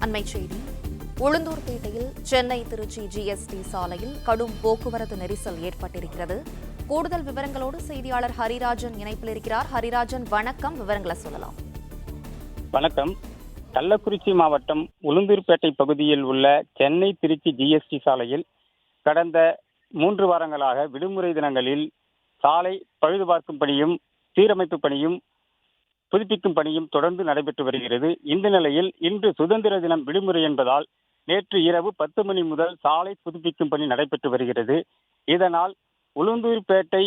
அண்மைச் செய்தி. உளுந்தூர்பேட்டையில் சென்னை திருச்சி ஜிஎஸ்டி சாலையில் கடும் போக்குவரத்து நெரிசல் ஏற்பட்டிருக்கிறது. கூடுதல் விவரங்களோடு செய்தியாளர் ஹரிராஜன் இணைப்பில் இருக்கிறார். ஹரிராஜன், வணக்கம். விவரங்களை சொல்லலாம். வணக்கம். கள்ளக்குறிச்சி மாவட்டம் உளுந்தூர்பேட்டை பகுதியில் உள்ள சென்னை திருச்சி ஜிஎஸ்டி சாலையில் கடந்த 3 வாரங்களாக விடுமுறை தினங்களில் சாலை பழுதுபார்க்கும் பணியும் சீரமைப்பு பணியும் புதுப்பிக்கும் பணியும் தொடர்ந்து நடைபெற்று வருகிறது. இந்த நிலையில் இன்று சுதந்திர தினம் விடுமுறை என்பதால் நேற்று இரவு 10 மணி முதல் சாலை புதுப்பிக்கும் பணி நடைபெற்று வருகிறது. இதனால் உளுந்தூர்பேட்டை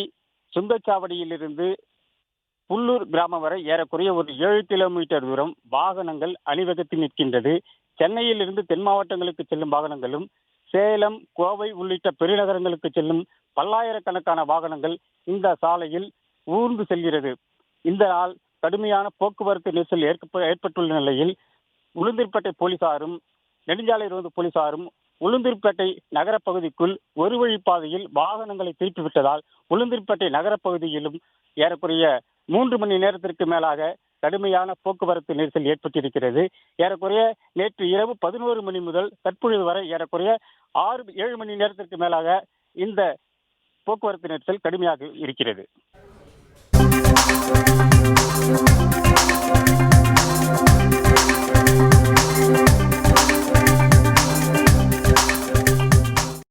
சுங்கச்சாவடியிலிருந்து புல்லூர் கிராமம் வரை ஏறக்குறைய ஒரு 7 கிலோமீட்டர் தூரம் வாகனங்கள் அணிவகுத்து நிற்கின்றது. சென்னையில் இருந்து தென் மாவட்டங்களுக்கு செல்லும் வாகனங்களும் சேலம், கோவை உள்ளிட்ட பெருநகரங்களுக்கு செல்லும் பல்லாயிரக்கணக்கான வாகனங்கள் இந்த சாலையில் ஊர்ந்து செல்கிறது. இந்த நாள் கடுமையான போக்குவரத்து நெரிசல் ஏற்பட்டுள்ள நிலையில் உளுந்தூர்பேட்டை போலீசாரும் நெடுஞ்சாலை ரோந்து போலீசாரும் உளுந்தூர்பேட்டை நகரப்பகுதிக்குள் ஒரு வழிப்பாதையில் வாகனங்களை திருப்பிவிட்டதால் உளுந்தூர்பேட்டை நகரப்பகுதியிலும் ஏறக்குறைய 3 மணி நேரத்திற்கு மேலாக கடுமையான போக்குவரத்து நெரிசல் ஏற்பட்டிருக்கிறது. ஏறக்குறைய நேற்று இரவு 11 மணி முதல் தற்பொழுது வரை ஏறக்குறைய 6-7 மணி நேரத்திற்கு மேலாக இந்த போக்குவரத்து நெரிசல் கடுமையாக இருக்கிறது.